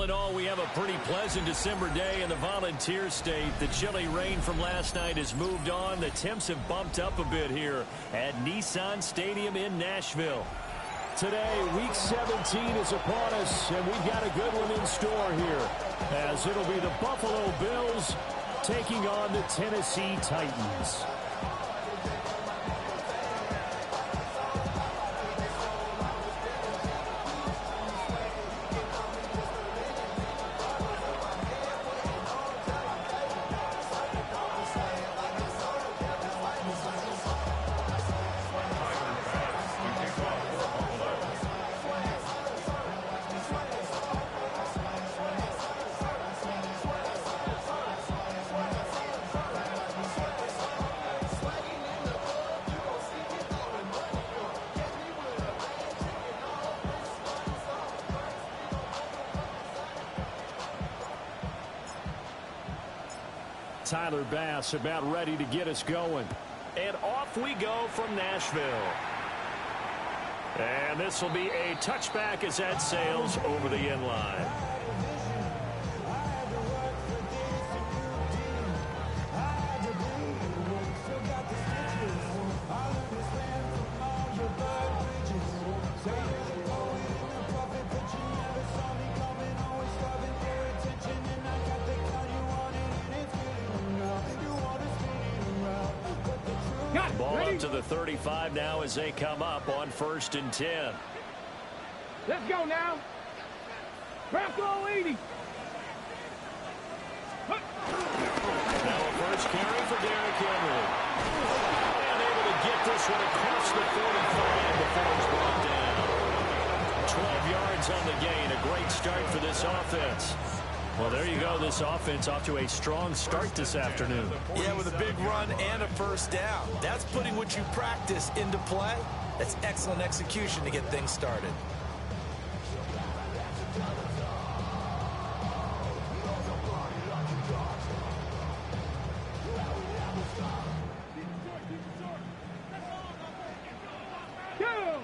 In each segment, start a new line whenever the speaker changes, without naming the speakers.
All in all, we have a pretty pleasant December day in the Volunteer State. The chilly rain from last night has moved on. The temps have bumped up a bit here at Nissan Stadium in Nashville. Today, Week 17 is upon us, and we've got a good one in store here, as it'll be the Buffalo Bills taking on the Tennessee Titans. Tyler Bass about ready to get us going. And off we go from Nashville. And this will be a touchback as that sails over the end line. Ball up to the 35 now as they come up on 1st and 10.
Let's go now. Bronco 80.
Now a first carry for Derrick Henry. And able to get this one across the 45 before it's brought down. 12 yards on the gain. A great start for this offense. Well, there you go. This offense off to a strong start this afternoon.
Yeah, with a big run and a first down. That's putting what you practice into play. That's excellent execution to get things started.
Go!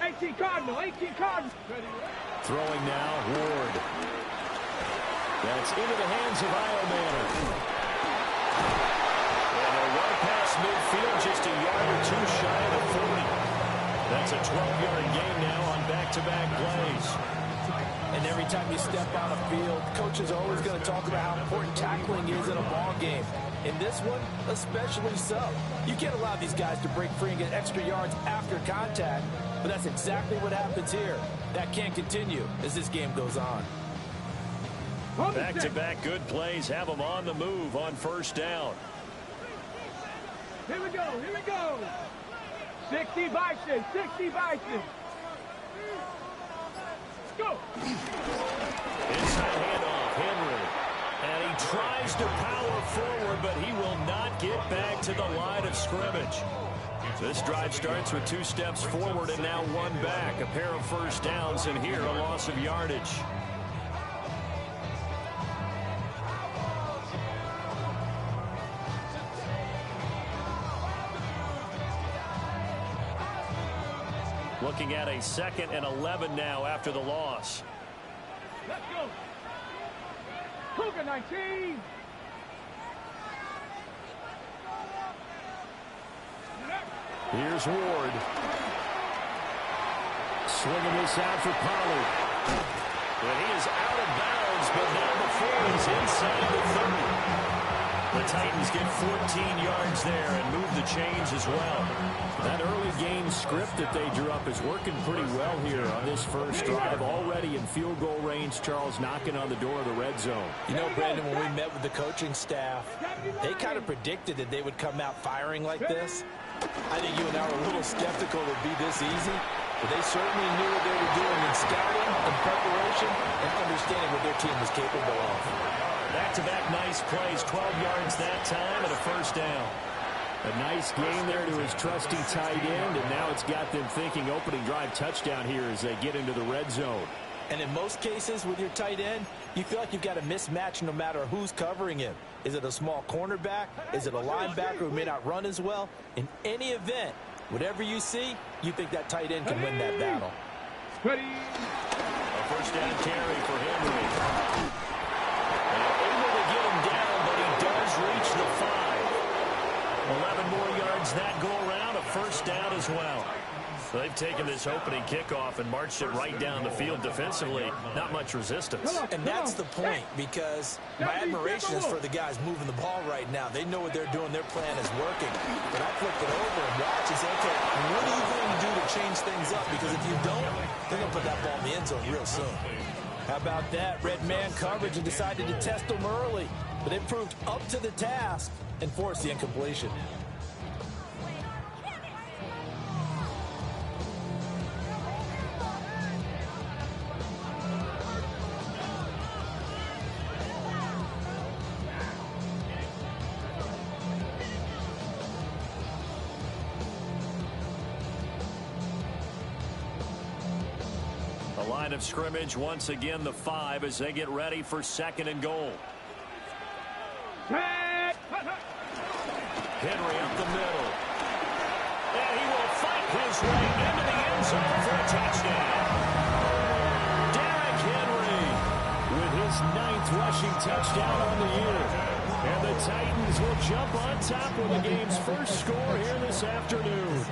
18 Cardinal, 18 Cardinal.
Throwing now, Ward. That's into the hands of Iomanner. And they're well past midfield, just a yard or two shy of the 40. That's a 12-yard gain now on back-to-back plays.
And every time you step on a field, coaches are always going to talk about how important tackling is in a ball game. In this one, especially so. You can't allow these guys to break free and get extra yards after contact, but that's exactly what happens here. That can't continue as this game goes on.
Back-to-back good plays have them on the move on 1st down.
Here we go, here we go. 60 Bison, 60 Bison. Go.
Inside handoff, Henry. And he tries to power forward, but he will not get back to the line of scrimmage. This drive starts with 2 steps forward and now 1 back. A pair of first downs, and here a loss of yardage. Looking at a 2nd and 11 now after the loss.
Let's go. Cougar 19.
Here's Ward. Swinging this out for Pollard. And he is out of bounds, but not before he's inside the 30. The Titans get 14 yards there and move the chains as well. That early game script that they drew up is working pretty well here on this first drive. Already in field goal range, Charles knocking on the door of the red zone.
You know, Brandon, when we met with the coaching staff, they kind of predicted that they would come out firing like this. I think you and I were a little skeptical it would be this easy, but they certainly knew what they were doing in scouting and preparation and understanding what their team was capable of.
Back-to-back nice plays, 12 yards that time and a first down. A nice game there to his trusty tight end, and now it's got them thinking opening drive touchdown here as they get into the red zone.
And in most cases with your tight end, you feel like you've got a mismatch no matter who's covering him. Is it a small cornerback? Is it a linebacker who may not run as well? In any event, whatever you see, you think that tight end can win that battle.
Ready.
A first down carry for Henry. Able to get him down, but he does reach the 5. 11 more yards that go around, a first down as well. They've taken this opening kickoff and marched it right down the field defensively. Not much resistance.
And that's the point, because my admiration is for the guys moving the ball right now. They know what they're doing. Their plan is working. But I flipped it over and watch and say, okay, what are you going to do to change things up? Because if you don't, they're going to put that ball in the end zone real soon. How about that? Red man coverage and decided to test them early. But they proved up to the task and forced the incompletion.
Line of scrimmage, once again the 5 as they get ready for 2nd and goal.
Henry
up the middle. And he will fight his way into the end zone for a touchdown. Derrick Henry with his 9th rushing touchdown on the year. And the Titans will jump on top with the game's first score here this afternoon.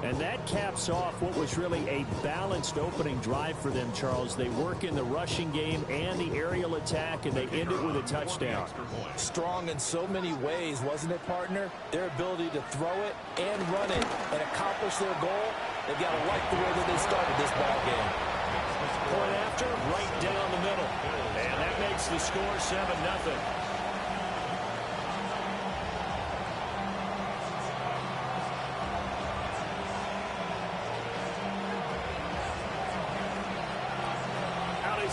And that caps off what was really a balanced opening drive for them, Charles. They work in the rushing game and the aerial attack, and they end it with a touchdown.
Strong in so many ways, wasn't it, partner? Their ability to throw it and run it and accomplish their goal, they've got to like the way that they started this ball game.
Point after, right down the middle. And that makes the score 7-0.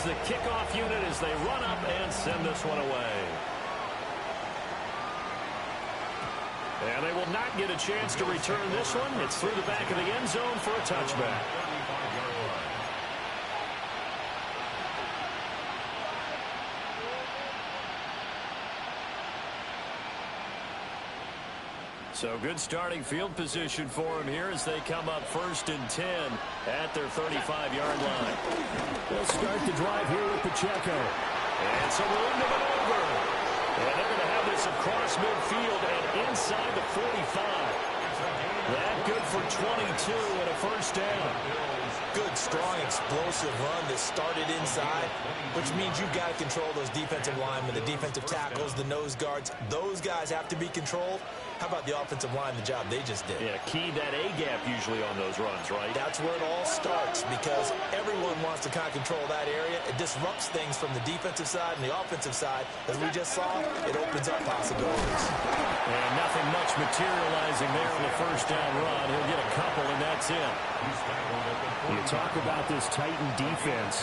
The kickoff unit as they run up and send this one away. And they will not get a chance to return this one. It's through the back of the end zone for a touchback. So good starting field position for them here as they come up 1st and 10 at their 35-yard line. They'll start the drive here with Pacheco. And so we're into maneuver. And they're going to have this across midfield and inside the 45. That good for 22 and a first down.
Good, strong, explosive run that started inside, which means you've got to control those defensive linemen, the defensive tackles, the nose guards. Those guys have to be controlled. How about the offensive line, the job they just did?
Yeah, key that A-gap usually on those runs, right?
That's where it all starts, because everyone wants to kind of control that area. It disrupts things from the defensive side and the offensive side. As we just saw, it opens up possibilities.
And nothing much materializing there on the first down run. He'll get a couple, and that's it. You talk about this Titan defense.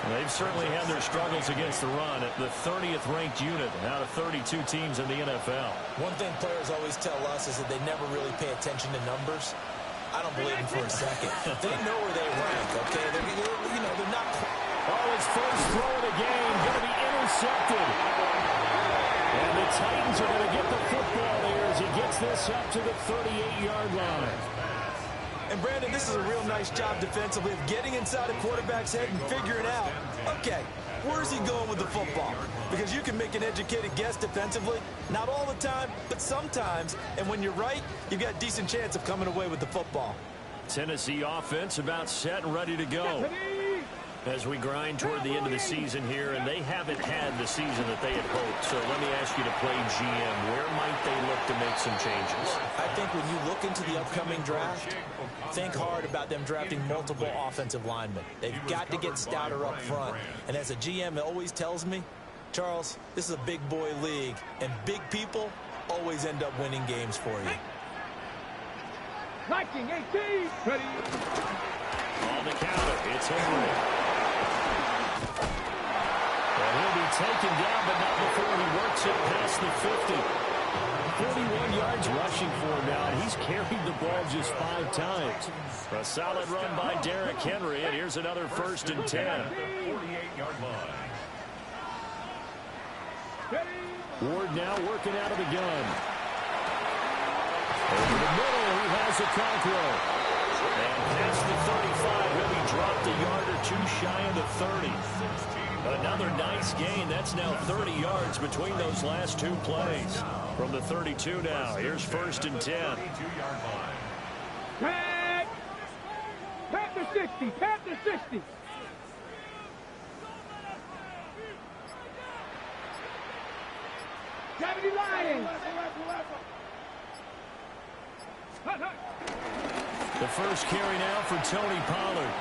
They've certainly had their struggles against the run at the 30th ranked unit out of 32 teams in the NFL.
One thing players always tell us is that they never really pay attention to numbers. I don't believe them for a second. They know where they rank, okay? They're not...
Oh, his first throw of the game going to be intercepted. And the Titans are going to get the football here as he gets this up to the 38-yard line.
And, Brandon, this is a real nice job defensively of getting inside a quarterback's head and figuring out, okay, where's he going with the football? Because you can make an educated guess defensively. Not all the time, but sometimes. And when you're right, you've got a decent chance of coming away with the football.
Tennessee offense about set and ready to go as we grind toward the end of the season here, and they haven't had the season that they had hoped. So let me ask you to play GM. Where might they look to make some changes?
I think when you look into the upcoming draft, think hard about them drafting multiple offensive linemen. They've got to get stouter up front. And as a GM, it always tells me, Charles, this is a big boy league, and big people always end up winning games for you.
Viking 18, ready.
On the counter, it's Henry. And he'll be taken down, but not before he works it past the 50. 41 yards rushing for him now, and he's carried the ball just 5 times. A solid run by Derrick Henry, and here's another 1st and 10.
48-yard line.
Ward now working out of the gun. Over the middle, he has a Conqueror. And past the 35, he'll be dropped a yard or two shy of the 30. Another nice gain. That's now 30 yards between those last two plays. From the 32 now, here's 1st and 10.
Tag! Panther 60, Panther 60. Gravity Lions.
The first carry now for Tony Pollard.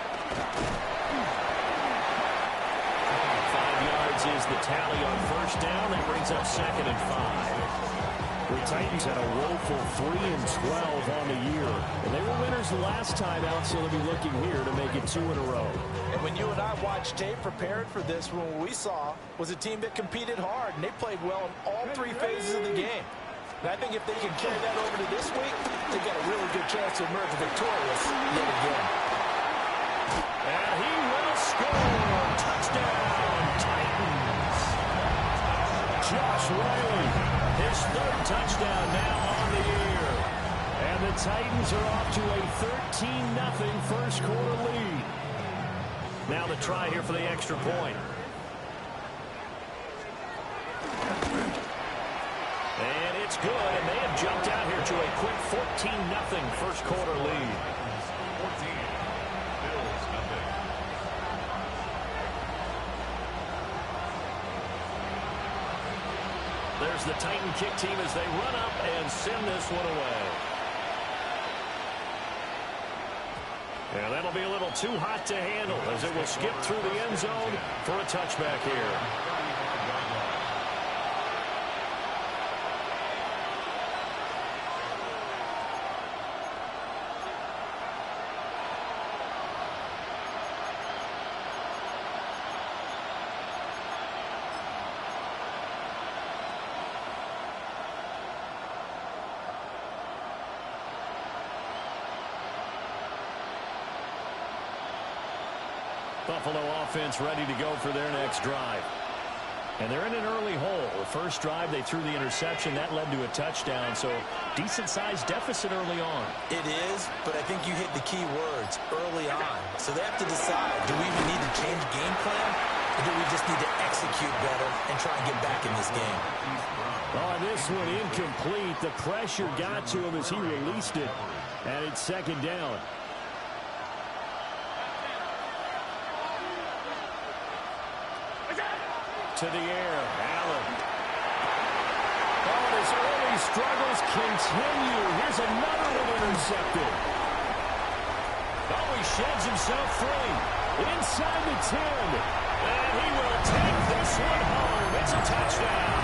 5 yards is the tally on 1st down. That brings up 2nd and 5. The Titans had a woeful 3-12 on the year. And they were winners the last time out, so they'll be looking here to make it 2 in a row.
And when you and I watched tape prepared for this one, what we saw was a team that competed hard, and they played well in all 3 phases of the game. And I think if they can carry that over to this week, they've got a really good chance to emerge victorious yet again.
And he will score. Touchdown, Titans. Josh Whalen, his 3rd touchdown now on the year. And the Titans are off to a 13-0 first quarter lead. Now the try here for the extra point. And it's good, and they have jumped out here to a quick 14-0 first quarter lead. 14, Bills nothing. There's the Titan kick team as they run up and send this one away. And that'll be a little too hot to handle as it will skip through the end zone for a touchback here. Buffalo offense ready to go for their next drive. And they're in an early hole. The first drive, they threw the interception. That led to a touchdown, so decent-sized deficit early on.
It is, but I think you hit the key words, early on. So they have to decide, do we even need to change game plan, or do we just need to execute better and try and get back in this game?
Oh, this one incomplete. The pressure got to him as he released it, and it's 2nd down. To the air, Allen. Oh, his early struggles continue. Here's another one intercepted. Oh, he sheds himself free. Inside the 10. And he will take this one home. It's a touchdown.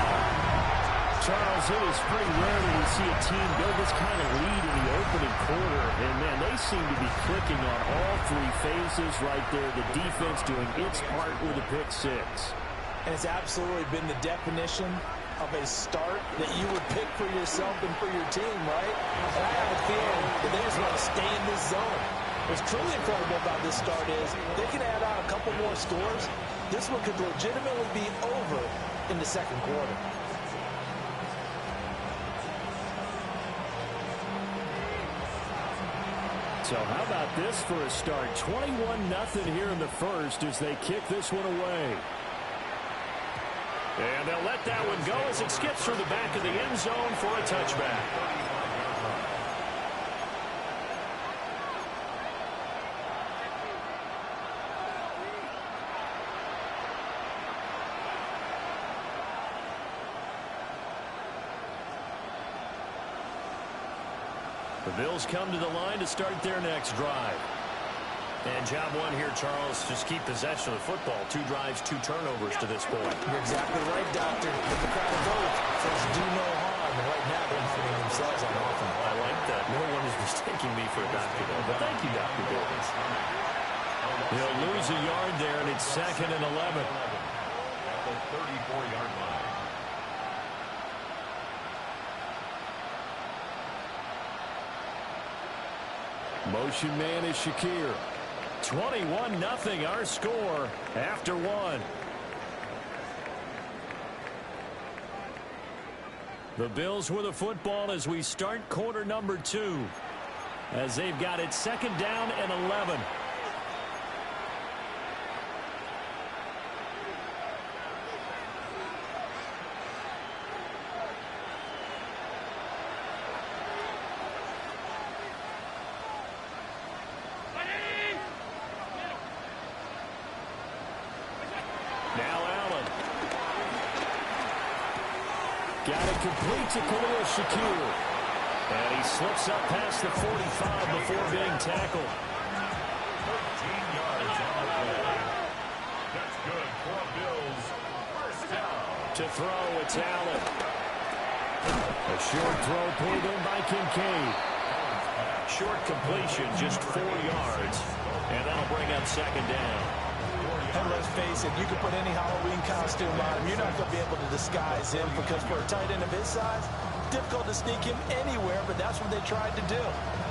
Charles, it is pretty rare that we see a team build this kind of lead in the opening quarter. And, man, they seem to be clicking on all 3 phases right there. The defense doing its part with a pick 6.
And it's absolutely been the definition of a start that you would pick for yourself and for your team, right? And I have a feeling that they just want to stay in this zone. What's truly incredible about this start is they can add on a couple more scores. This one could legitimately be over in the 2nd quarter.
So how about this for a start? 21-0 here in the first as they kick this one away. And they'll let that one go as it skips through the back of the end zone for a touchback. The Bills come to the line to start their next drive. And job one here, Charles, just keep possession of the football. 2 drives, 2 turnovers to this point.
You're exactly right, Doctor. If the crowd votes, says do no harm. And right now, they're putting themselves on offense.
I like that. No one is mistaking me for a doctor, though. But thank you, Dr. Davis. He'll lose a yard there, and it's 2nd and 11. At the 34-yard line. Motion man is Shakir. 21-0 our score after 1. The Bills with the football as we start quarter number 2. as they've got it 2nd down and 11. Now Allen. Got it complete to Khalil Shakir. And he slips up past the 45 before being tackled.
13 yards on the play. That's good for Bills. First down.
To throw, it's Allen. A short throw pulled in by Kincaid. Short completion, just 4 yards. And that'll bring up 2nd down.
And let's face it, you can put any Halloween costume on him. You're not going to be able to disguise him because for a tight end of his size, difficult to sneak him anywhere, but that's what they tried to do.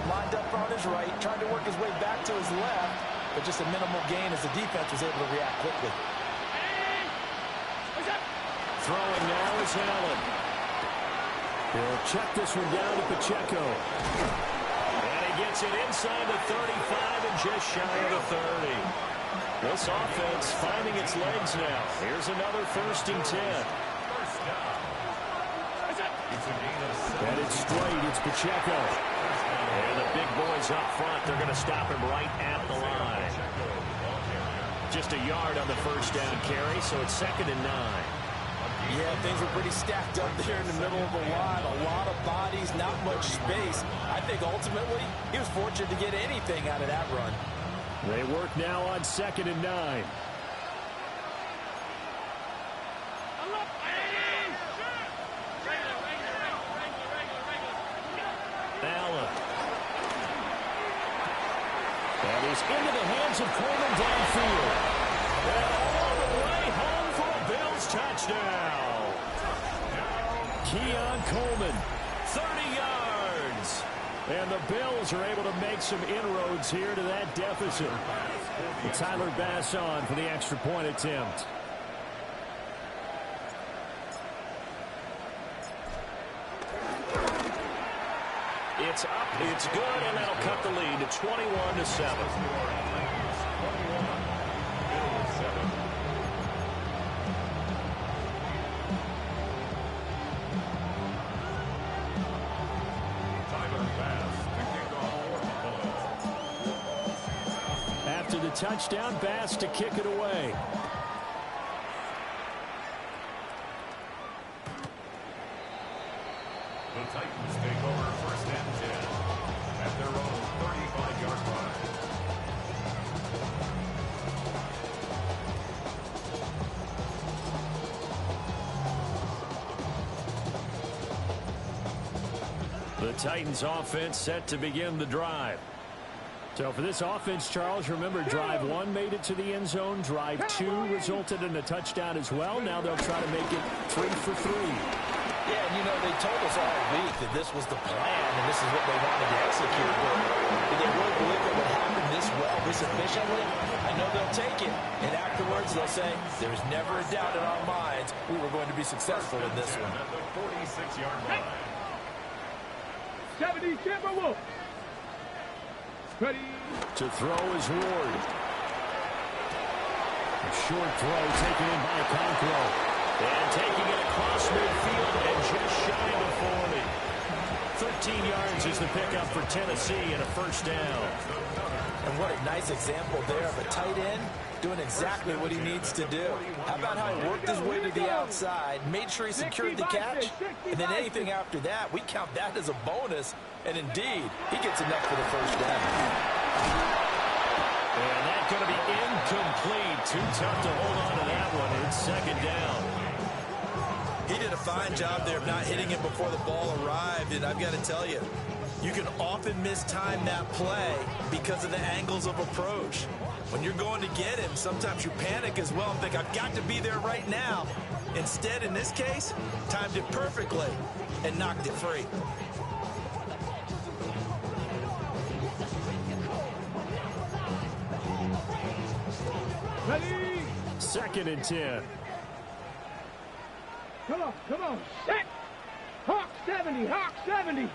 Lined up on his right, trying to work his way back to his left, but just a minimal gain as the defense was able to react quickly.
Throwing now is Allen. He'll check this one down to Pacheco. And he gets it inside the 35 and just shy of the 30. This offense finding its legs now. Here's another 1st and 10. And it's straight. It's Pacheco. And the big boys up front, they're going to stop him right at the line. Just a yard on the 1st down carry, so it's 2nd and 9.
Yeah, things were pretty stacked up there in the middle of the line. A lot of bodies, not much space. I think ultimately he was fortunate to get anything out of that run.
They work now on 2nd and 9. Allen. That is into the hands of Coleman downfield. And all the way home for a Bills touchdown. Keon Coleman, 30 yards. And the Bills are able to make some inroads here to that deficit. And Tyler Bass on for the extra point attempt. It's up, it's good, and that'll cut the lead to 21-7. After the touchdown, Bass to kick it away.
The Titans take over 1st and 10 at their own 35-yard line.
The Titans offense set to begin the drive. So for this offense, Charles, remember drive 1 made it to the end zone. Drive 2 resulted in a touchdown as well. Now they'll try to make it 3 for 3.
Yeah, and you know, they told us all week that this was the plan and this is what they wanted to execute. But did they really believe it would happen this well, this efficiently? I know they'll take it. And afterwards, they'll say, there's never a doubt in our minds we were going to be successful in this one.
At the 46-yard line.
70 Timberwolves. Ready.
To throw is Ward. A short throw taken in by Conquero. And taking it across midfield and just shy of 40. 13 yards is the pickup for Tennessee and a 1st down.
And what a nice example there of a tight end doing exactly what he needs to do. How about how he worked his way to the outside, made sure he secured the catch, and then anything after that, we count that as a bonus. And indeed, he gets enough for the 1st down.
And that's going to be incomplete. Too tough to hold on to that one. It's 2nd down.
He did a fine job there of not hitting it before the ball arrived, and I've got to tell you, you can often mistime that play because of the angles of approach. When you're going to get him, sometimes you panic as well and think, I've got to be there right now. Instead, in this case, timed it perfectly and knocked it free.
Ready.
2nd and 10.
Come on, come on. Set. Hawk 70, Hawk 70.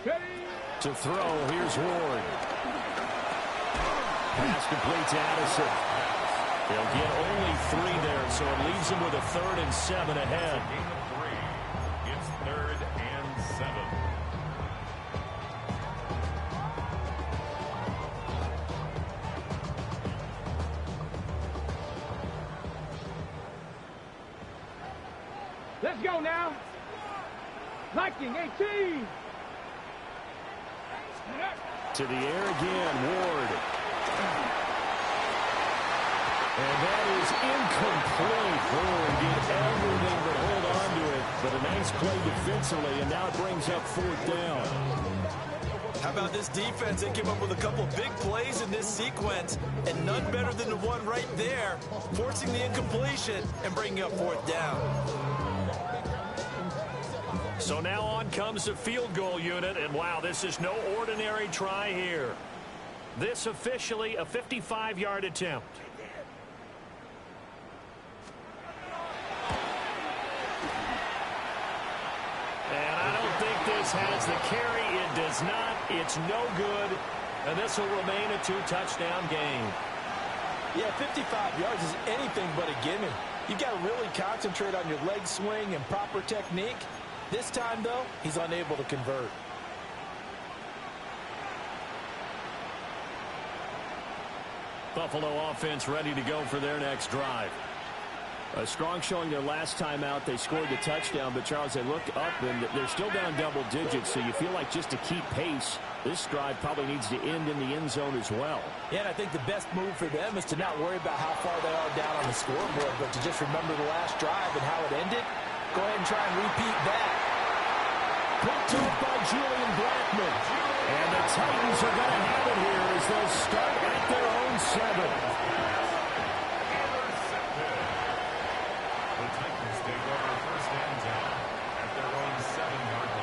To throw, here's Ward. Pass complete to Addison. They'll get only 3 there, so it leaves them with a 3rd and 7 ahead.
Gain of 3. It's 3rd and 7.
Let's go now. Liking 18.
To the air again, Ward. And that is incomplete. Ward did everything but hold on to it. But a nice play defensively, and now it brings up 4th down.
How about this defense? They came up with a couple big plays in this sequence, and none better than the one right there, forcing the incompletion and bringing up 4th down.
So now on comes the field goal unit, and wow, this is no ordinary try here. This officially a 55-yard attempt. And I don't think this has the carry. It does not. It's no good. And this will remain a 2-touchdown game.
Yeah, 55 yards is anything but a gimme. You've got to really concentrate on your leg swing and proper technique. This time, though, he's unable to convert.
Buffalo offense ready to go for their next drive. A strong showing their last time out. They scored the touchdown, but, Charles, they look up, and they're still down double digits, so you feel like just to keep pace, this drive probably needs to end in the end zone as well.
Yeah, and I think the best move for them is to not worry about how far they are down on the scoreboard, but to just remember the last drive and how it ended. Go ahead and try and repeat that.
Picked off by Julian Blackmon. And the Titans are going to have it here as they'll start at their own 7.
The Titans take over 1st and 10 at their own 7-yard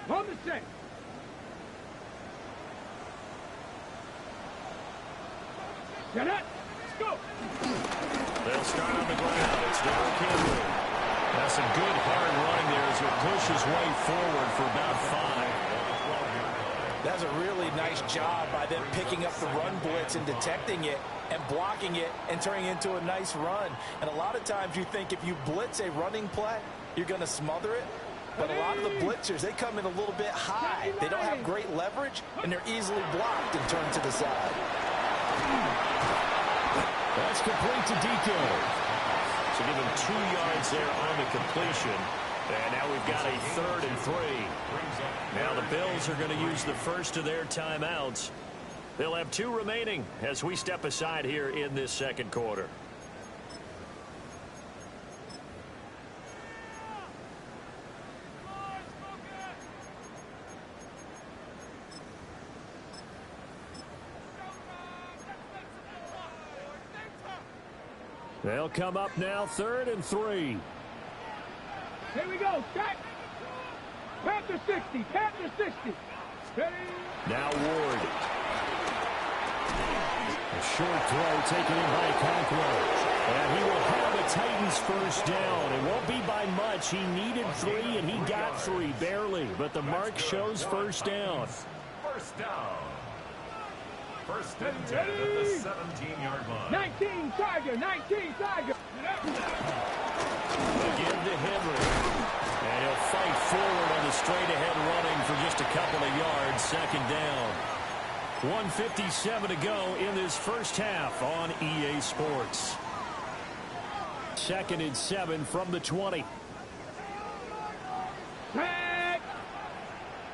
line.
On the set. Get it. Let's go.
They'll start on the ground. It's Derrick Henry. That's some good hard running there as he pushes way forward for about 5.
That's a really nice job by them picking up the run blitz and detecting it and blocking it and turning it into a nice run. And a lot of times you think if you blitz a running play, you're going to smother it. But a lot of the blitzers, they come in a little bit high. They don't have great leverage, and they're easily blocked and turned to the side.
That's complete to Deco. So give him 2 yards there on the completion. And now we've got a 3rd and 3. Now the Bills are going to use the first of their timeouts. They'll have 2 remaining as we step aside here in this second quarter. They'll come up now, 3rd and 3.
Here we go, Scott. Panther 60, Panther 60. Ready?
Now Ward. A short throw taken in by Conqueror. And he will have the Titans first down. It won't be by much. He needed 3, and he got 3, barely. But the mark shows first down.
First down. 1st and 10 at the 17-yard line.
19 Tiger, 19 Tiger.
Again to Henry. And he'll fight forward on the straight-ahead running for just a couple of yards. 2nd down. 1:57 to go in this first half on EA Sports. 2nd and 7 from the 20.
Tag.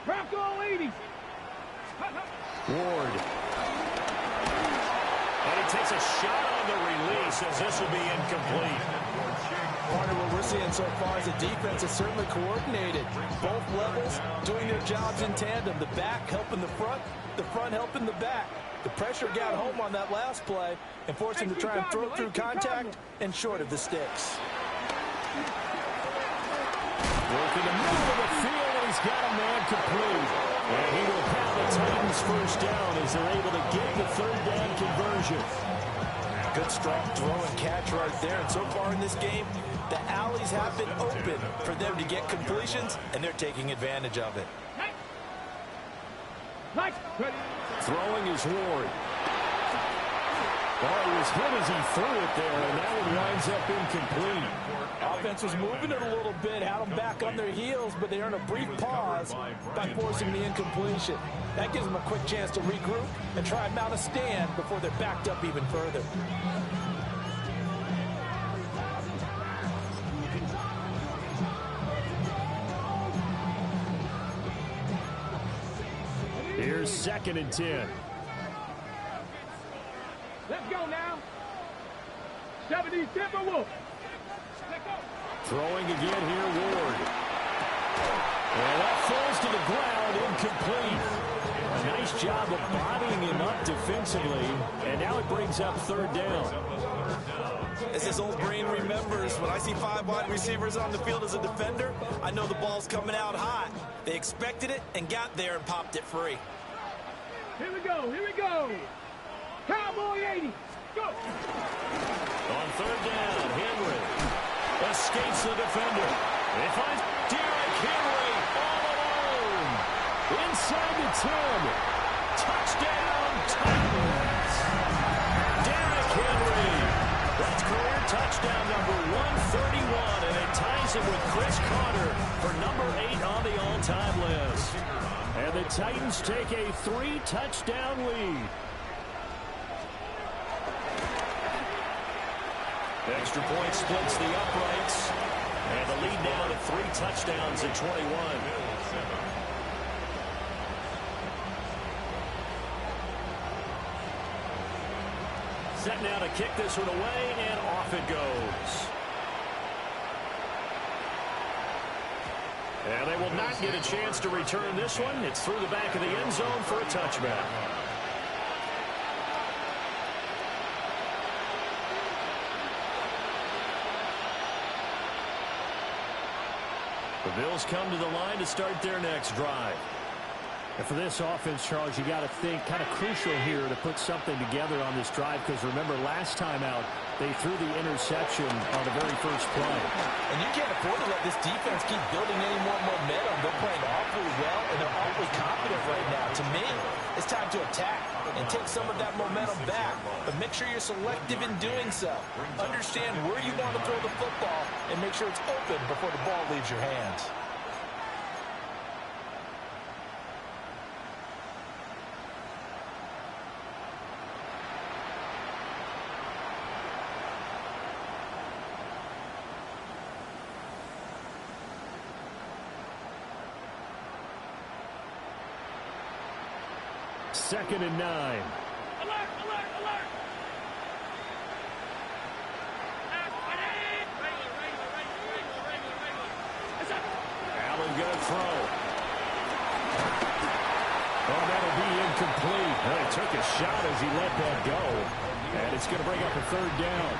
Bronco 80.
Ward. And he takes a shot on the release as this will be incomplete.
Partner, what we're seeing so far is the defense is certainly coordinated. Both levels doing their jobs in tandem. The back helping the front helping the back. The pressure got home on that last play and forced him to try and throw through contact and short of the sticks.
Working the middle of the field, and he's got a man complete. And he will have the Titans first down as they're able to get the 3rd down conversion.
Good, strong throw and catch right there. And so far in this game, the alleys have been open for them to get completions, and they're taking advantage of it.
Throwing is Ward. Oh, he was hit as he threw it there, and that one winds up incomplete.
Offense was moving it a little bit, had them back on their heels, but they earned a brief pause by forcing the incompletion. That gives them a quick chance to regroup and try and mount a stand before they're backed up even further.
Here's 2nd and 10.
Let's go now. 70 Timberwolves.
Throwing again here, Ward. And that falls to the ground, incomplete. A nice job of bodying him up defensively, and now it brings up 3rd down.
As this old brain remembers, when I see 5 wide receivers on the field as a defender, I know the ball's coming out hot. They expected it and got there and popped it free.
Here we go, here we go. Cowboy 80, go.
On 3rd down, Henry escapes the defender. They find Derrick Henry all alone. Inside the 10. Touchdown, Titans. Derrick Henry. That's career touchdown number 131, and it ties him with Chris Carter for number 8 on the all-time list. And the Titans take a 3-touchdown lead. Extra point splits the uprights. And the lead now to 3 touchdowns at 21. Set now to kick this one away, and off it goes. And they will not get a chance to return this one. It's through the back of the end zone for a touchback. The Bills come to the line to start their next drive.
And for this offense, Charles, you got to think kind of crucial here to put something together on this drive, because remember last time out they threw the interception on the very first play.
And you can't afford to let this defense keep building any more momentum. They're playing awfully well, and they're awfully confident right now. To me, it's time to attack and take some of that momentum back. But make sure you're selective in doing so. Understand where you want to throw the football and make sure it's open before the ball leaves your hands.
Second and 9.
Alert, alert, alert.
Allen going to throw. Oh, that'll be incomplete. Well, he took a shot as he let that go. And it's going to bring up a 3rd down.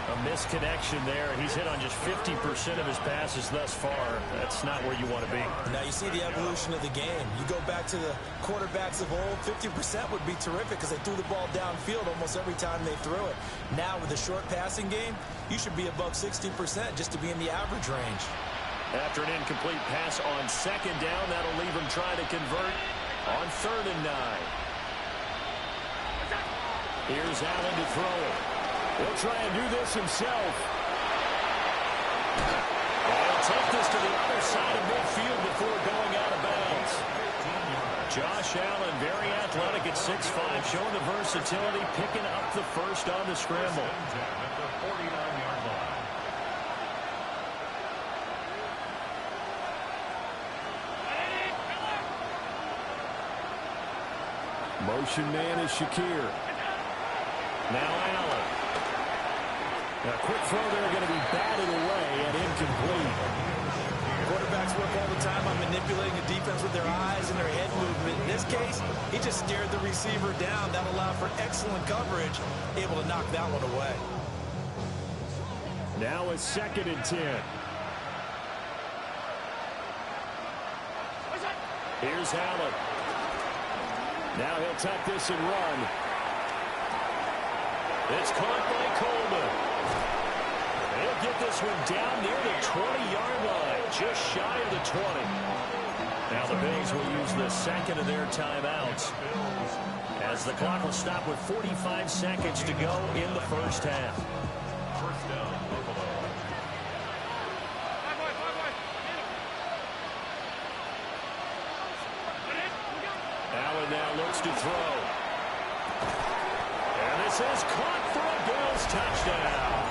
A misconnection there. He's hit on just 50% of his passes thus far. That's not where you want to be.
Now you see the evolution of the game. You go back to the quarterbacks of old, 50% would be terrific because they threw the ball downfield almost every time they threw it. Now with the short passing game, you should be above 60% just to be in the average range.
After an incomplete pass on 2nd down, that'll leave him trying to convert on 3rd and 9. Here's Allen to throw it. He'll try and do this himself. He'll take this to the other side of midfield before going out of bounds. Josh Allen, very athletic at 6'5", showing the versatility, picking up the first on the scramble. Motion man is Shakir. Now Allen. A quick throw there going to be batted away and incomplete.
Quarterbacks work all the time on manipulating the defense with their eyes and their head movement. In this case, he just stared the receiver down. That allowed for excellent coverage, able to knock that one away.
Now it's 2nd and 10. Here's Allen. Now he'll tuck this and run. It's caught by Coleman. They'll get this one down near the 20-yard line, just shy of the 20. Now the Bills will use the second of their timeouts, as the clock will stop with 45 seconds to go in the first half.
First down, Buffalo.
Allen now looks to throw. And this is caught for a Bills touchdown.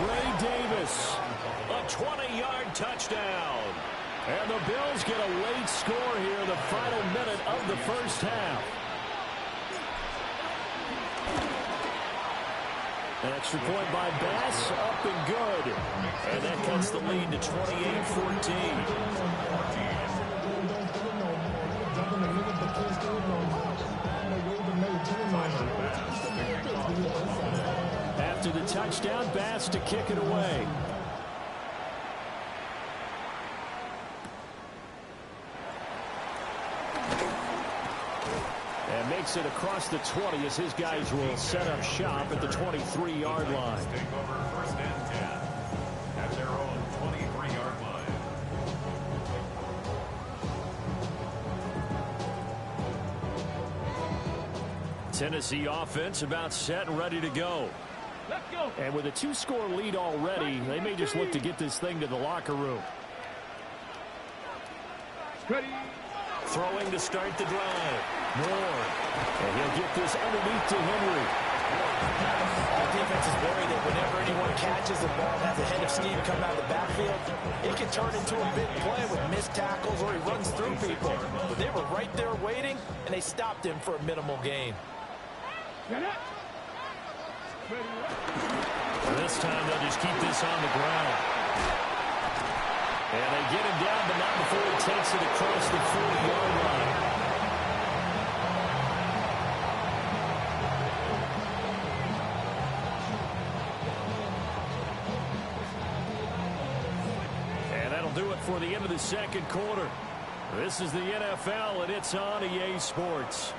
Ray Davis, a 20-yard touchdown. And the Bills get a late score here in the final minute of the first half. An extra point by Bass, up and good. And that cuts the lead to 28-14. After the touchdown, Bass to kick it away. And makes it across the 20 as his guys will set up shop at the 23-yard line.
Take over first and 10 at their own 23-yard line.
Tennessee offense about set and ready to go.
Let's go.
And with a 2-score lead already, they may just look to get this thing to the locker room.
Ready.
Throwing to start the drive. Moore. And he'll get this underneath to Henry.
All defenses worry that whenever anyone catches the ball and has a head of steam come out of the backfield, it can turn into a big play with missed tackles or he runs through people. But they were right there waiting, and they stopped him for a minimal gain.
Get it.
This time they'll just keep this on the ground. And they get him down, but not before he takes it across the 40-yard line. And that'll do it for the end of the second quarter. This is the NFL, and it's on EA Sports.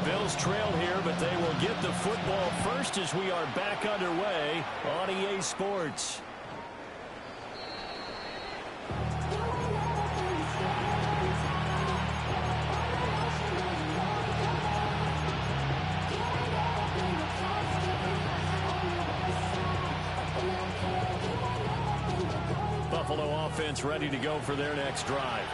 Bills trail here, but they will get the football first as we are back underway on EA Sports. Buffalo offense ready to go for their next drive.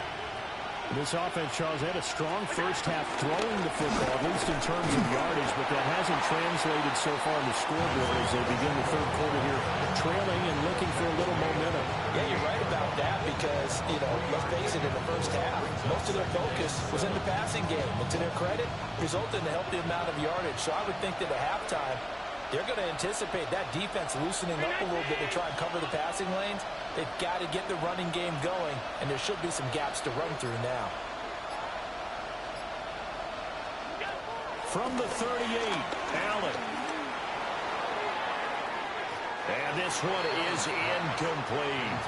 This offense, Charles, had a strong first half throwing the football, at least in terms of yardage, but that hasn't translated so far in the scoreboard as they begin the third quarter here, trailing and looking for a little momentum.
Yeah, you're right about that because, let's face it, in the first half, most of their focus was in the passing game. And to their credit, resulted in a healthy amount of yardage. So I would think that at halftime, they're going to anticipate that defense loosening up a little bit to try and cover the passing lanes. They've got to get the running game going, and there should be some gaps to run through now.
From the 38, Allen. And this one is incomplete.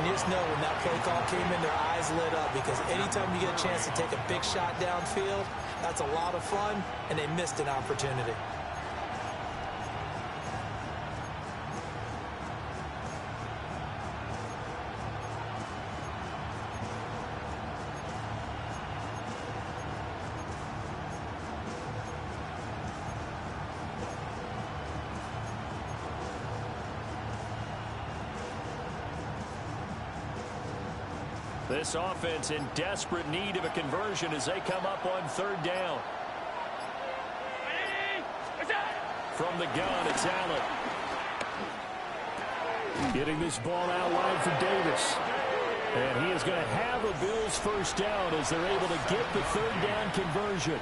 And you just know when that play call came in, their eyes lit up because anytime you get a chance to take a big shot downfield, that's a lot of fun, and they missed an opportunity.
This offense in desperate need of a conversion as they come up on third down. From the gun, it's Allen. Getting this ball out wide for Davis. And he is going to have a Bills first down as they're able to get the third down conversion.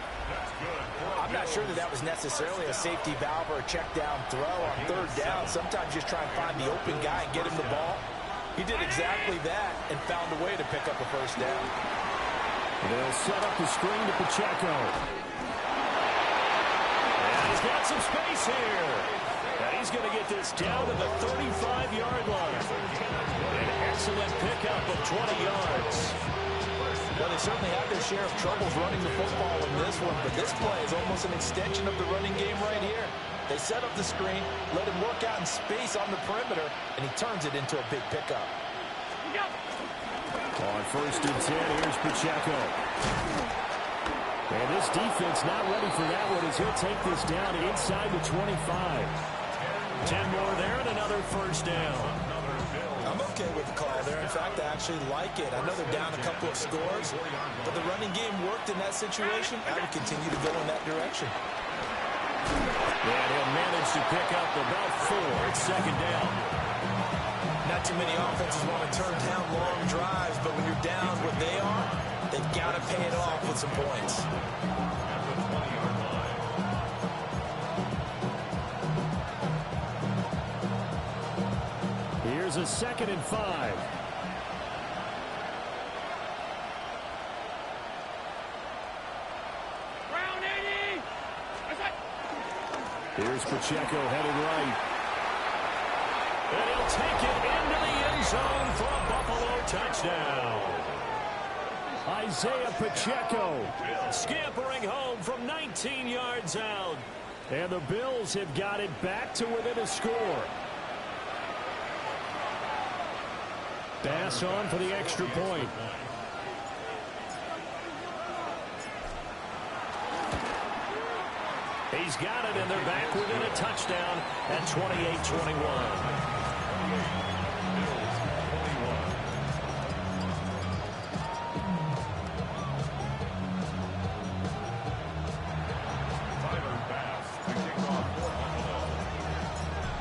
I'm not sure that was necessarily a safety valve or a check down throw on third down. Sometimes you just try and find the open guy and get him the ball. He did exactly that and found a way to pick up a first down.
They'll set up the screen to Pacheco.
And he's got some space here. And He's going to get this down to the 35-yard line. An excellent pickup of 20 yards.
Well, they certainly had their share of troubles running the football in this one, but this play is almost an extension of the running game right here. They set up the screen, let him work out in space on the perimeter, and he turns it into a big pickup.
On 1st and 10, here's Pacheco. And this defense not ready for that one as he'll take this down inside the 25.
10 more there and another first down.
I'm okay with the call there. In fact, I actually like it. I know they're down a couple of scores, but the running game worked in that situation. I would continue to go in that direction.
And he'll manage to pick up about 4 at second down.
Not too many offenses want to turn down long drives, but when you're down what they are, they've got to pay it off with some points.
Here's a 2nd and 5. Here's Pacheco headed right.
And he'll take it into the end zone for a Buffalo touchdown.
Isaiah Pacheco
Scampering home from 19 yards out.
And the Bills have got it back to within a score. Bass on for the extra point.
He's got it, and they're back within a touchdown at 28-21.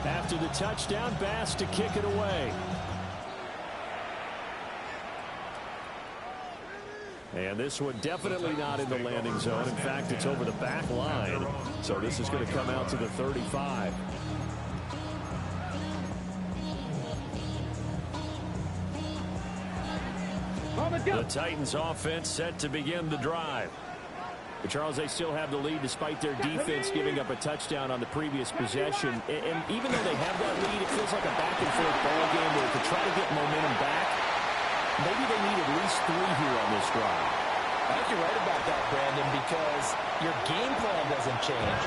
After the touchdown, Bass to kick it away. And this one definitely not in the landing zone. In fact, it's over the back line. So this is going to come out to the 35.
The Titans offense set to begin the drive.
But Charles, they still have the lead despite their defense giving up a touchdown on the previous possession. And even though they have that lead, it feels like a back-and-forth ball game where to try to get momentum back, maybe they need at least 3 here on this drive.
I think you're right about that, Brandon, because your game plan doesn't change.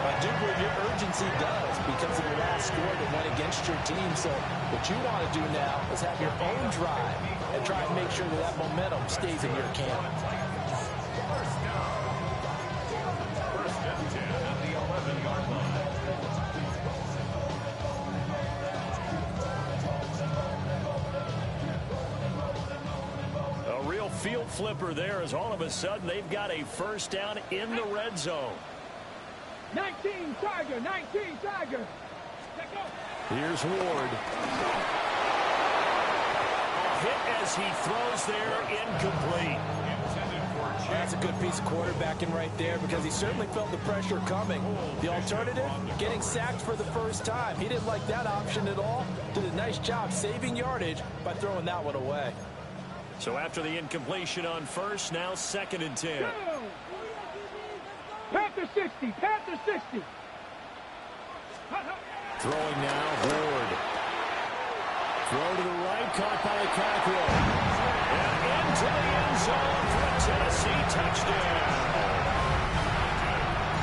I do believe your urgency does because of the last score that went against your team. So what you want to do now is have your own drive and try and make sure that momentum stays in your camp.
First and 10 at the 11-yard line.
A real field flipper there as all of a sudden they've got a first down in the red zone.
19 Tiger, 19 Tiger.
Here's Ward.
Hit as he throws there, incomplete.
That's a good piece of quarterbacking right there because he certainly felt the pressure coming. The alternative, getting sacked for the first time. He didn't like that option at all. Did a nice job saving yardage by throwing that one away.
So after the incompletion on first, now 2nd and 10.
Panther 60, Panther 60.
Throwing now, Ward. Throw to the right, caught by Cockrell.
And into the end zone for a Tennessee touchdown.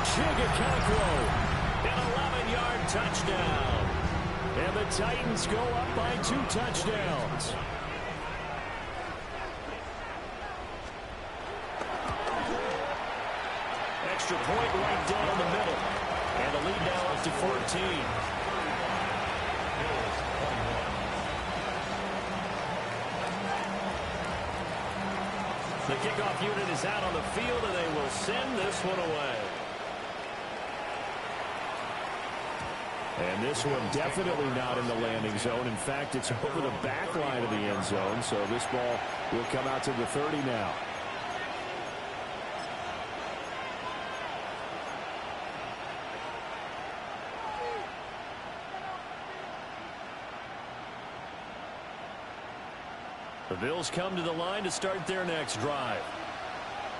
Chigga Cockrell.
An 11-yard touchdown.
And the Titans go up by 2 touchdowns.
Extra point right down the middle. And the lead now up to 14. The kickoff unit is out on the field, and they will send this one away.
And this one definitely not in the landing zone. In fact, it's over the back line of the end zone. So this ball will come out to the 30 now.
The Bills come to the line to start their next drive.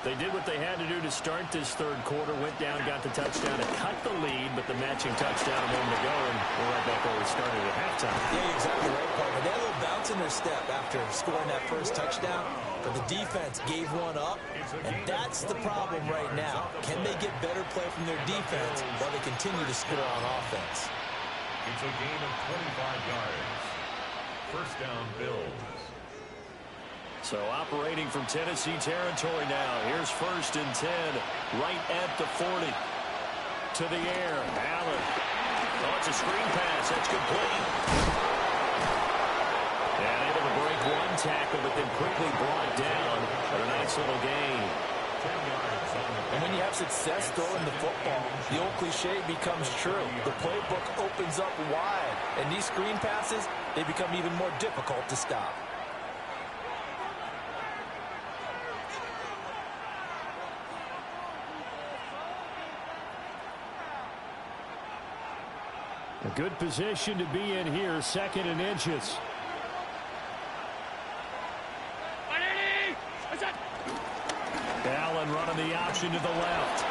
They did what they had to do to start this third quarter, went down, got the touchdown, and cut the lead, but the matching touchdown a moment ago, and we're right back where we started at halftime.
Yeah, you're exactly right, partner. They had a little bounce in their step after scoring that first touchdown, but the defense gave one up, and that's the problem right now. Can they get better play from their defense while they continue to score on offense?
It's a gain of 25 yards. First down, Bills.
So operating from Tennessee territory now. Here's 1st and 10, right at the 40. To the air, Allen. Oh, it's a screen pass. That's complete. And able to break one tackle, but then quickly brought down for a nice little gain.
10 yards on the
And when you have success throwing the football, the old cliche becomes true. The playbook opens up wide, and these screen passes, they become even more difficult to stop.
A good position to be in here, 2nd and inches.
Allen running the option to the left.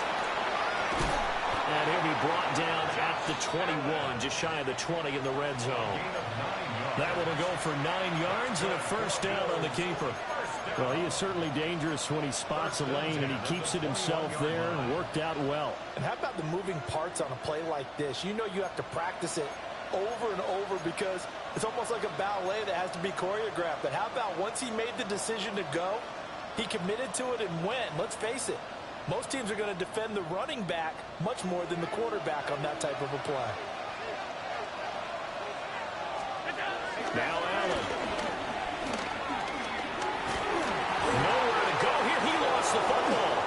And he'll be brought down at the 21, just shy of the 20 in the red zone. That one will go for 9 yards and a first down on the keeper.
Well, he is certainly dangerous when he spots a lane, and he keeps it himself there and worked out well.
And how about the moving parts on a play like this? You know you have to practice it over and over because it's almost like a ballet that has to be choreographed. But how about once he made the decision to go, he committed to it and went. Let's face it, most teams are going to defend the running back much more than the quarterback on that type of a play.
Now Allen. Nowhere to go here. He lost the football.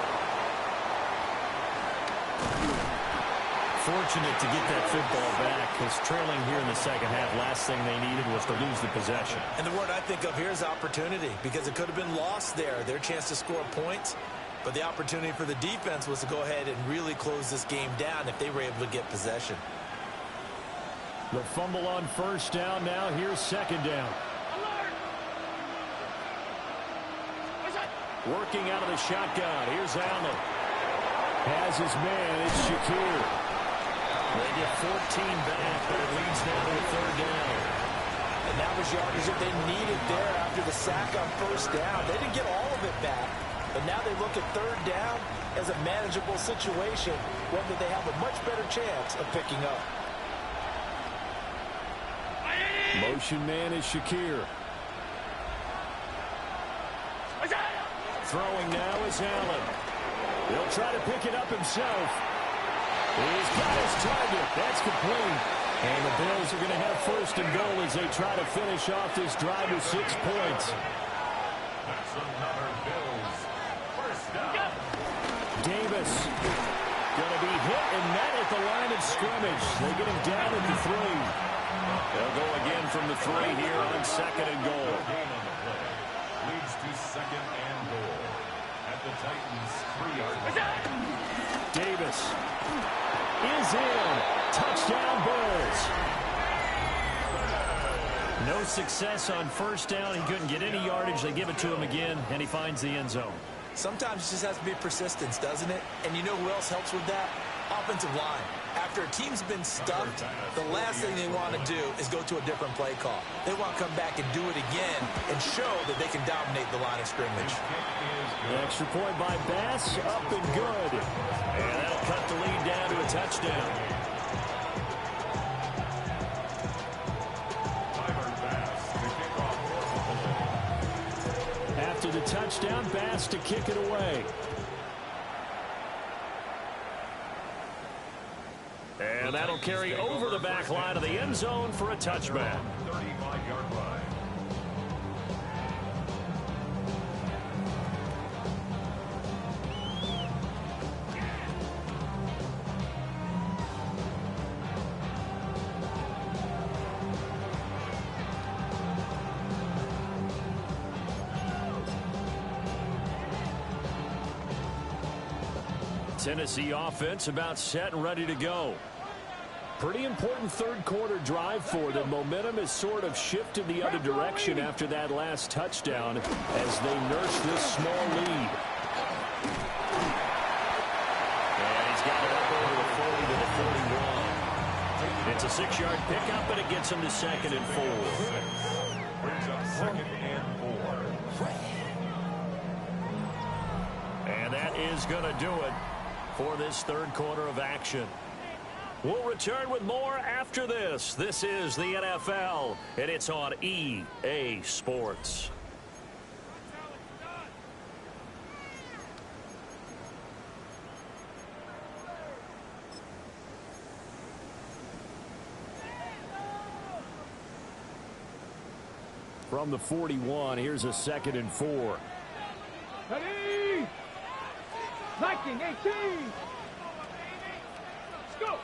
Fortunate to get that football back, because trailing here in the second half, last thing they needed was to lose the possession.
And the word I think of here is opportunity, because it could have been lost there, their chance to score points. But the opportunity for the defense was to go ahead and really close this game down if they were able to get possession.
The fumble on 1st down. Now here's 2nd down.
Working out of the shotgun. Here's Allen.
Has his man. It's Shakir.
They get 14 back, but it leads now to a 3rd down.
And that was yardage that they needed there after the sack on 1st down. They didn't get all of it back, but now they look at 3rd down as a manageable situation, one that they have a much better chance of picking up.
Motion man is Shakir.
Throwing now is Allen.
He'll try to pick it up himself. He's got his target. That's complete. And the Bills are going to have 1st and goal as they try to finish off this drive with 6 points.
That's another Bills. First down.
Davis going to be hit and met at the line of scrimmage. They get him down at the 3.
They'll go again from the 3 here on 2nd and goal.
Gain on the play. Leads to 2nd and goal. At the Titans' 3-yard line.
Davis is in. Touchdown, Bills.
No success on 1st down. He couldn't get any yardage. They give it to him again, and he finds the end zone.
Sometimes it just has to be persistence, doesn't it? And you know who else helps with that? Offensive line. After a team's been stuffed, the last thing they want to do is go to a different play call. They want to come back and do it again and show that they can dominate the line of scrimmage.
The extra point by Bass, up and good.
And that'll cut the lead down to a touchdown.
After the touchdown, Bass to kick it away.
And that'll carry over the back line of the end zone for a touchback.
35-yard line.
Tennessee offense about set and ready to go.
Pretty important third quarter drive for them. Momentum has sort of shifted the other direction after that last touchdown as they nurse this small lead.
6-yard pickup, and it gets him to 2nd and 4.
Brings up 2nd and 4.
And that is going to do it for this third quarter of action. We'll return with more after this. This is the NFL, and it's on EA Sports.
From the 41, here's a 2nd and 4.
Ready? 19, 18. Let's go.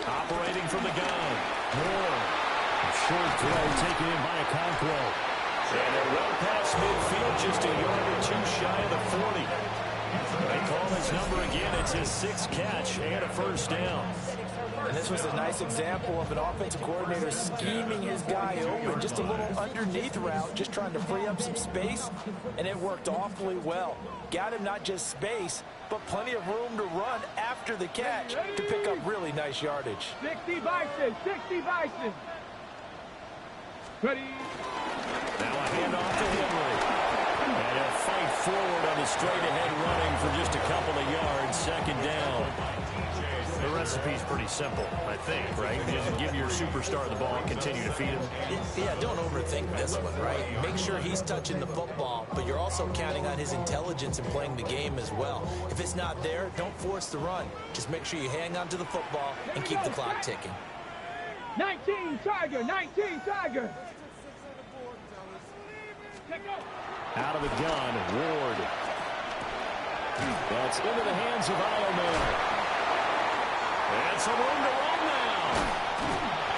Operating from the gun.
Moore. A short throw taken in by Okonkwo.
And they're well past midfield, just a yard or two shy of the 40. They call his number again. It's his 6th catch and a first down.
And this was a nice example of an offensive coordinator scheming his guy open. Just a little underneath route, just trying to free up some space, and it worked awfully well. Got him not just space, but plenty of room to run after the catch to pick up really nice yardage.
60 Bison, 60 Bison. Ready?
Now a handoff to Henry. And he'll fight forward on the straight-ahead running for just a couple of yards, 2nd down. The recipe's pretty simple, I think, right? Just give your superstar the ball and continue to feed him.
Yeah, don't overthink this one, right? Make sure he's touching the football, but you're also counting on his intelligence in playing the game as well. If it's not there, don't force the run. Just make sure you hang on to the football and keep the clock ticking.
19 Tiger, 19 Tiger.
Out of the gun, Ward. That's into the hands of Ioman.
And some room to run now.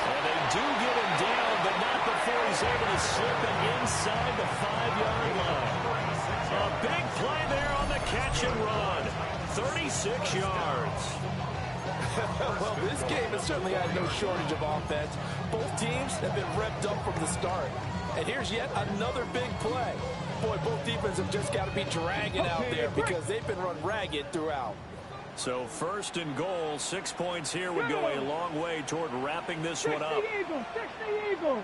And they do get him down, but not before he's able to slip it inside the 5-yard line. A big play there on the catch and run. 36 yards.
Well, this game has certainly had no shortage of offense. Both teams have been revved up from the start. And here's yet another big play. Boy, both defenses have just got to be dragging out there because they've been run ragged throughout.
So 1st and goal, 6 points here would go a long way toward wrapping this one up.
60 Eagles, 60 Eagles.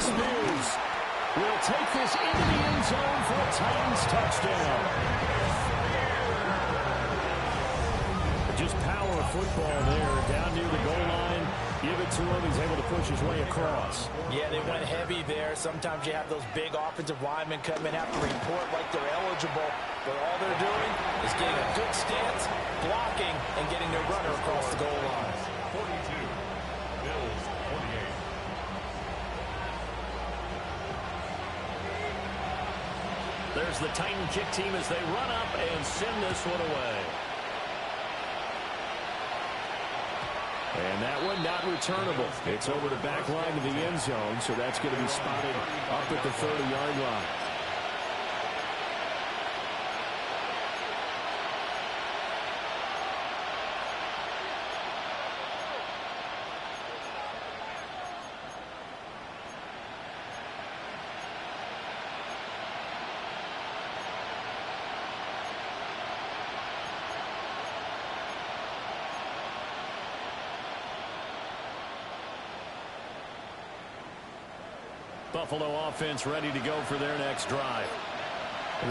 Spears will take this into the end zone for a Titans touchdown. Just power football there, down near the goal line. Give it to him. He's able to push his way across.
Yeah, they went heavy there. Sometimes you have those big offensive linemen come in, have to report like they're eligible. But all they're doing is getting a good stance, blocking, and getting their runner across the goal line.
42. Bills 48.
There's the Titan kick team as they run up and send this one away.
And that one not returnable. It's over the back line to the end zone, so that's going to be spotted up at the 30-yard line.
Buffalo offense ready to go for their next drive.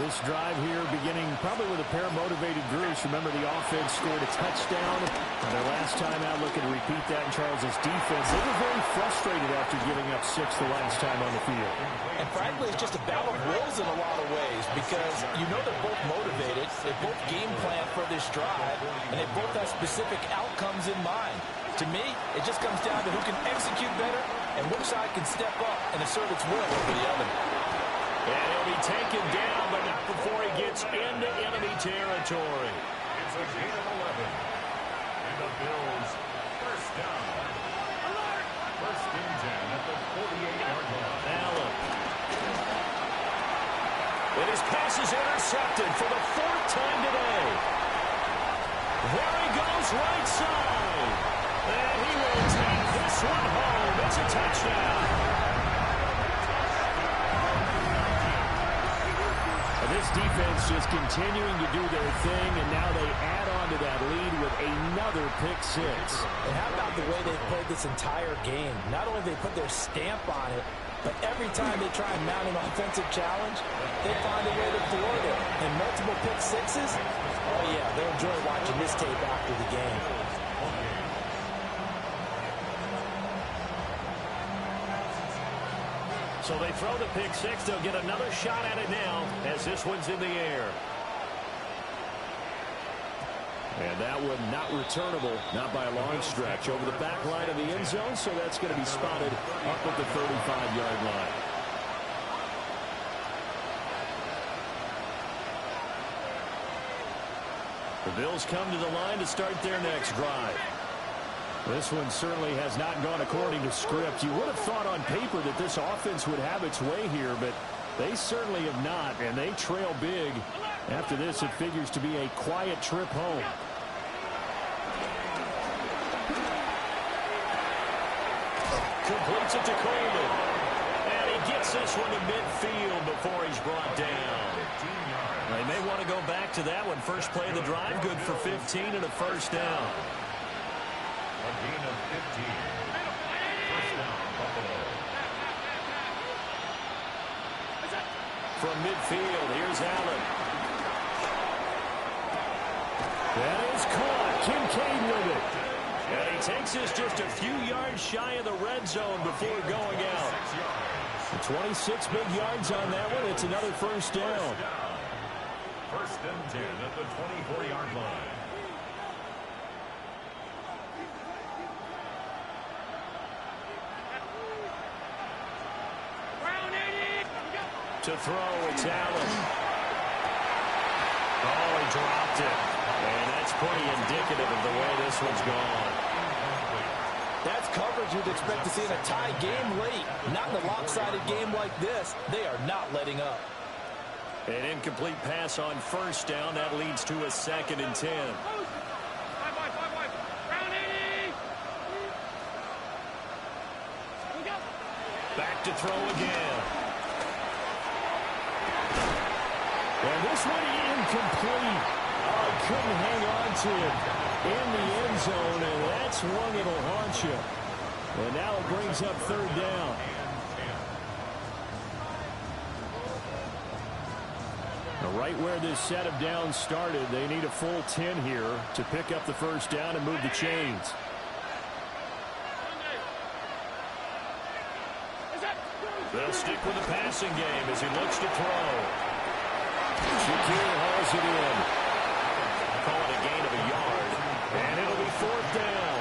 This drive here beginning probably with a pair of motivated groups. Remember, the offense scored a touchdown. And their last time out, looking to repeat that in Charles' defense. They were very frustrated after giving up 6 the last time on the field.
And frankly, it's just a battle of wills in a lot of ways because you know they're both motivated. They both game plan for this drive, and they both have specific outcomes in mind. To me, it just comes down to who can execute better and which side can step up and assert its will over the other.
And he'll be taken down, but not before he gets into enemy territory.
It's a gain of 11. And the Bills first down. First and 10 at the 48-yard line.
Allen. And his pass is intercepted for the 4th time today. There he goes right side. And he will take this one home. It's a touchdown.
this defense just continuing to do their thing, and now they add on to that lead with another pick six.
And how about the way they've played this entire game? Not only have they put their stamp on it, but every time they try and mount an offensive challenge, they find a way to thwart it. And multiple pick sixes? Oh, yeah, they'll enjoy watching this tape after the game.
So they throw the pick six. They'll get another shot at it now as this one's in the air. And that one not returnable, not by a long stretch, over the back line of the end zone, so that's going to be spotted up at the 35-yard line. The Bills come to the line to start their next drive. This one certainly has not gone according to script. You would have thought on paper that this offense would have its way here, but they certainly have not, and they trail big. After this, it figures to be a quiet trip home. Completes it to Coleman. And he gets this one to midfield before he's brought down. They may want to go back to that one. First play of the drive, good for 15 and a first down.
A gain of 15. First down, Buffalo.
From midfield, here's Allen. That is caught. Kincaid with it. And he takes this just a few yards shy of the red zone before going out. 26 big yards on that one. It's another first down.
First and 10 at the 24-yard line.
To throw, it's Allen. Oh, he dropped it. And that's pretty indicative of the way this one's gone.
That's coverage you'd expect to see in a tie game late. Not in a lopsided game like this. They are not letting up.
An incomplete pass on first down. That leads to a 2nd and 10. Back to throw again. And this one incomplete. Oh, couldn't hang on to it in the end zone, and that's one that'll haunt you. And now it brings up 3rd down. Now, right where this set of downs started, they need a full 10 here to pick up the first down and move the chains. They'll stick with the passing game as he looks to throw. Shakir hauls it in. Call it a gain of a yard. And it'll be 4th down.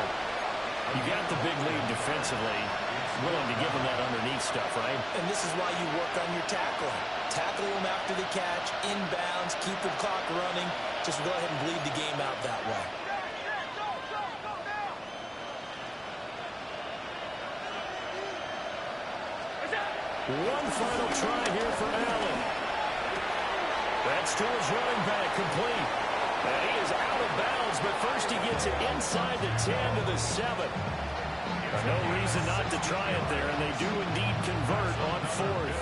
You got the big lead defensively. Willing to give them that underneath stuff, right?
And this is why you work on your tackling. Tackle them after the catch, inbounds, keep the clock running. Just go ahead and bleed the game out that way.
One final try here for Allen. That's to his running back, complete. And he is out of bounds, but first he gets it inside the 10 to the 7. No reason not to try it there, and they do indeed convert on 4th.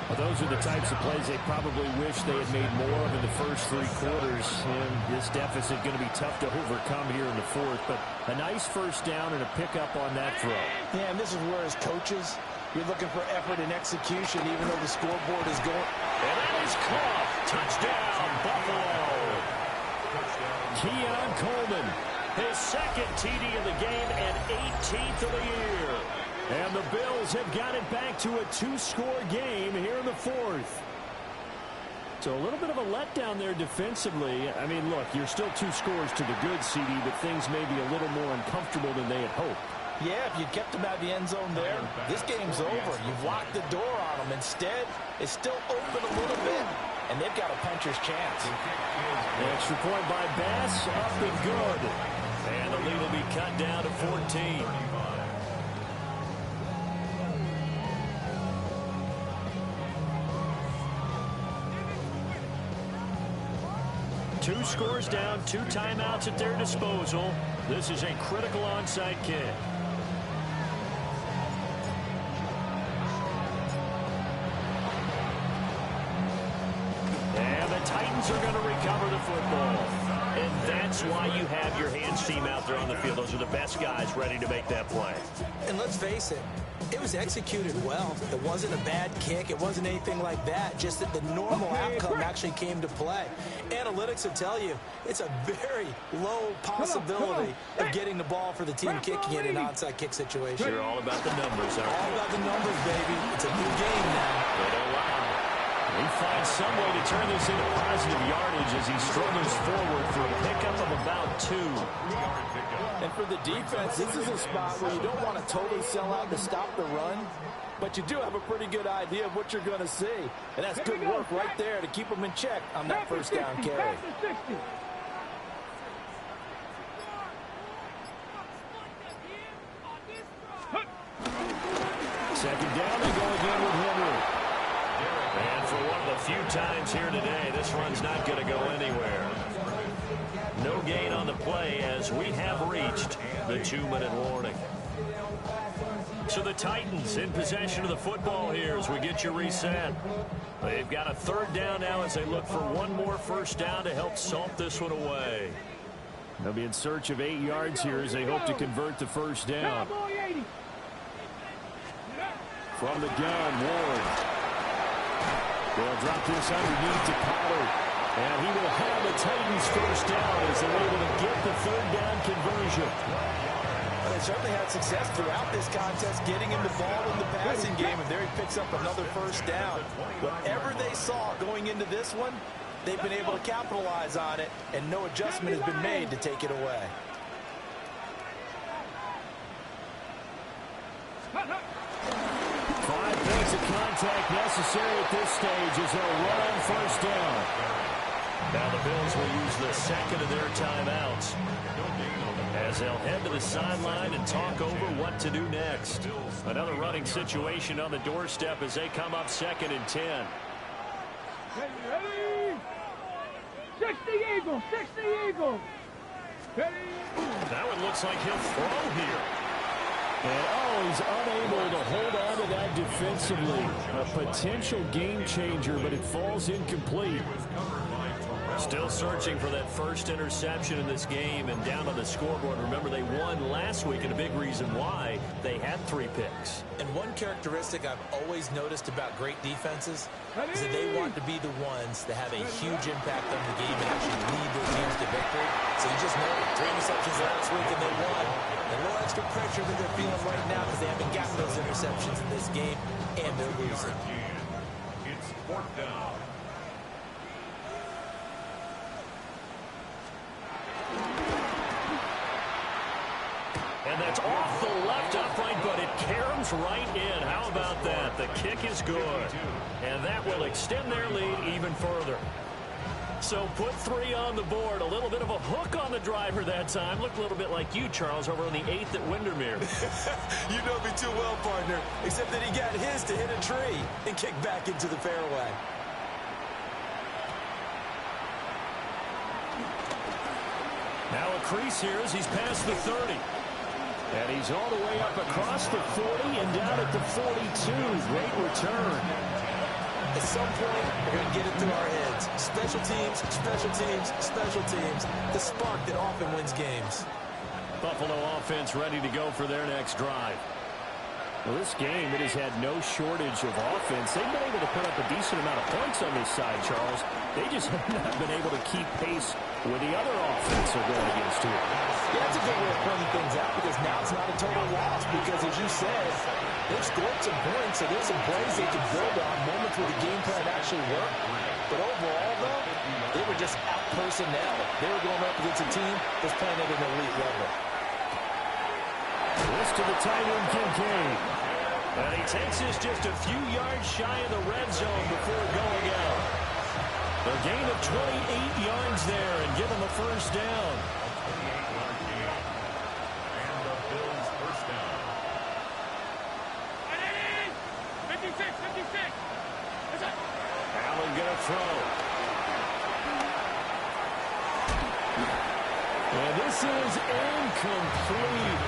Well, those are the types of plays they probably wish they had made more of in the first 3 quarters. And this deficit going to be tough to overcome here in the 4th. But a nice first down and a pickup on that throw.
Yeah, and this is where, as coaches, you're looking for effort and execution, even though the scoreboard is going.
And that is caught. Touchdown, Buffalo. Keon Coleman, his 2nd TD of the game and 18th of the year. And the Bills have got it back to a 2-score game here in the 4th. So a little bit of a letdown there defensively. I mean, look, you're still 2 scores to the good, CD, but things may be a little more uncomfortable than they had hoped.
Yeah, if you kept them out of the end zone there, this game's over. You've locked the door on them. Instead, it's still open a little bit, and they've got a puncher's chance.
Extra point by Bass, up and good. And the lead will be cut down to 14. Two scores down, 2 timeouts at their disposal. This is a critical onside kick. And Titans are going to recover the football. And that's why you have your hands team out there on the field. Those are the best guys ready to make that play.
And let's face it, it was executed well. It wasn't a bad kick. It wasn't anything like that. Just that the normal outcome actually came to play. Analytics will tell you it's a very low possibility of getting the ball for the team kicking it in an onside kick situation.
You're all about the numbers, aren't you?
All about the numbers, baby. It's a new game now.
They don't lie. He finds some way to turn this into positive yardage as he struggles forward for a pickup of about 2.
And for the defense, this is a spot where you don't want to totally sell out to stop the run, but you do have a pretty good idea of what you're going to see. And that's good work right there to keep them in check on that first down carry.
Second down, they go again with Henry.
And for one of the few times here today, this run's not going to go anywhere. No gain on the play as we have reached the 2-minute warning. So the Titans in possession of the football here as we get you reset. They've got a third down now as they look for one more first down to help salt this one away.
They'll be in search of 8 yards here as they hope to convert the first down. From the gun, Ward. They'll drop this underneath to Pollard. And he will have the Titans first down as they're able to get the third down conversion.
But they certainly had success throughout this contest getting him the ball in the passing game, and there he picks up another first down. Whatever they saw going into this one, they've been able to capitalize on it, and no adjustment has been made to take it away.
Five points of contact necessary at this stage as they'll run on first down.
Now the Bills will use the second of their timeouts as they'll head to the sideline and talk over what to do next. Another running situation on the doorstep as they come up 2nd and 10.
Ready? 60 Eagles, 60 Eagles. Ready?
Now it looks like he'll throw here.
And he's unable to hold on to that defensively. A potential game changer, but it falls incomplete.
Still searching for that first interception in this game and down on the scoreboard. Remember, they won last week, and a big reason why they had 3 picks.
And one characteristic I've always noticed about great defenses is that they want to be the ones that have a huge impact on the game and actually lead their teams to victory. So you just know 3 interceptions last week and they won. And a little extra pressure that they're feeling right now because they haven't gotten those interceptions in this game, and they're losing.
It's 4th down.
And that's off the left upright, but it caroms right in. How about that? The kick is good. And that will extend their lead even further. So put 3 on the board. A little bit of a hook on the driver that time. Looked a little bit like you, Charles, over on the 8th at Windermere.
You know me too well, partner. Except that he got his to hit a tree and kick back into the fairway.
Now a crease here as he's past the 30.
And he's all the way up across the 40 and down at the 42. Great return.
At some point, we're going to get it through our heads. Special teams, special teams, special teams. The spark that often wins games.
Buffalo offense ready to go for their next drive.
Well, this game, it has had no shortage of offense. They've been able to put up a decent amount of points on this side, Charles. They just have not been able to keep pace with the other offense they're going against here.
Yeah, that's a good way of pointing things out because now it's not a total loss because, as you said, they've scored some points, so there's some plays they can build on, moments where the game plan actually worked. But overall, though, they were just out-personnel. They were going up against a team that's playing at an elite level.
This to the tight end, Kincaid.
And he takes this just a few yards shy of the red zone before going out. A gain of 28 yards there and give him a first down.
And the Bills first down.
56, 56.
Allen gonna throw.
And this is incomplete.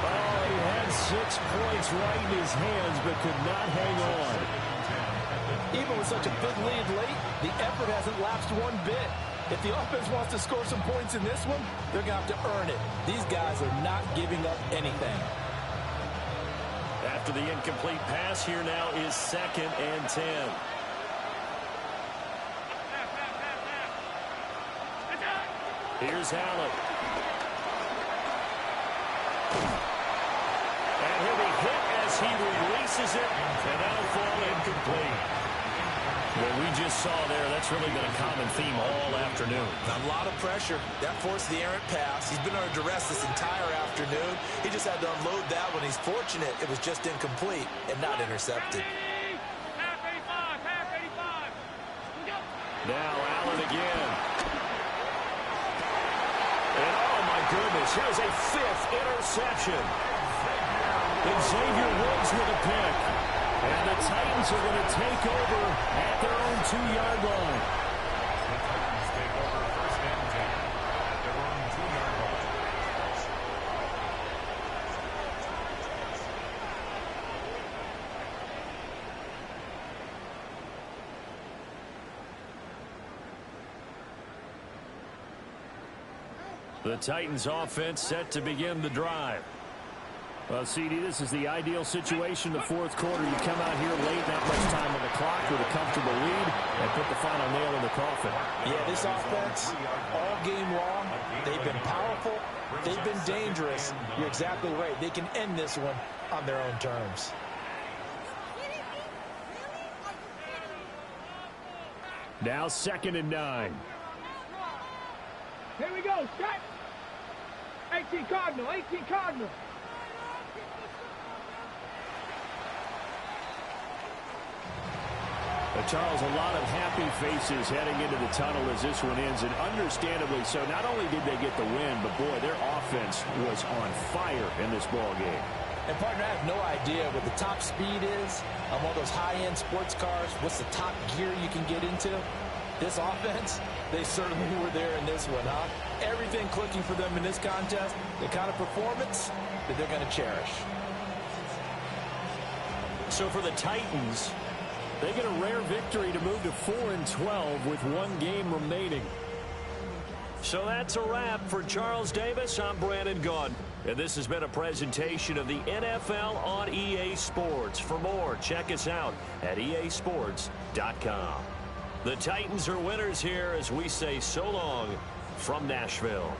Oh, he had 6 points right in his hands, but could not hang on.
Even with such a big lead late, the effort hasn't lapsed one bit. If the offense wants to score some points in this one, they're going to have to earn it. These guys are not giving up anything.
After the incomplete pass, here now is 2nd and 10. Here's Allen. And he'll be hit as he releases it, and that'll fall incomplete. What we just saw there, that's really been a common theme all afternoon.
A lot of pressure. That forced the errant pass. He's been under duress this entire afternoon. He just had to unload that one. He's fortunate it was just incomplete and not intercepted.
Now Allen again. And oh my goodness, here's a 5th interception. And Xavier Woods with a pick. And the Titans are going to take over at their own 2-yard line.
The Titans take over 1st and 10 at their own 2-yard line.
The Titans offense set to begin the drive.
Well, CD, this is the ideal situation. The 4th quarter, you come out here late, not much time on the clock with a comfortable lead, and put the final nail in the coffin.
Yeah, this offense, all game long, they've been powerful, they've been dangerous. You're exactly right. They can end this one on their own terms.
Now 2nd and 9.
Here we go, set. 18 Cardinal, 18 Cardinal.
Charles, a lot of happy faces heading into the tunnel as this one ends, and understandably so. Not only did they get the win, but boy, their offense was on fire in this ball game.
And partner, I have no idea what the top speed is on one of those high-end sports cars. What's the top gear you can get into? This offense, they certainly were there in this one, huh? Everything clicking for them in this contest, the kind of performance that they're going to cherish.
So for the Titans, they get a rare victory to move to 4-12 with 1 game remaining. So that's a wrap for Charles Davis. I'm Brandon Gaudin, and this has been a presentation of the NFL on EA Sports. For more, check us out at easports.com. The Titans are winners here as we say so long from Nashville.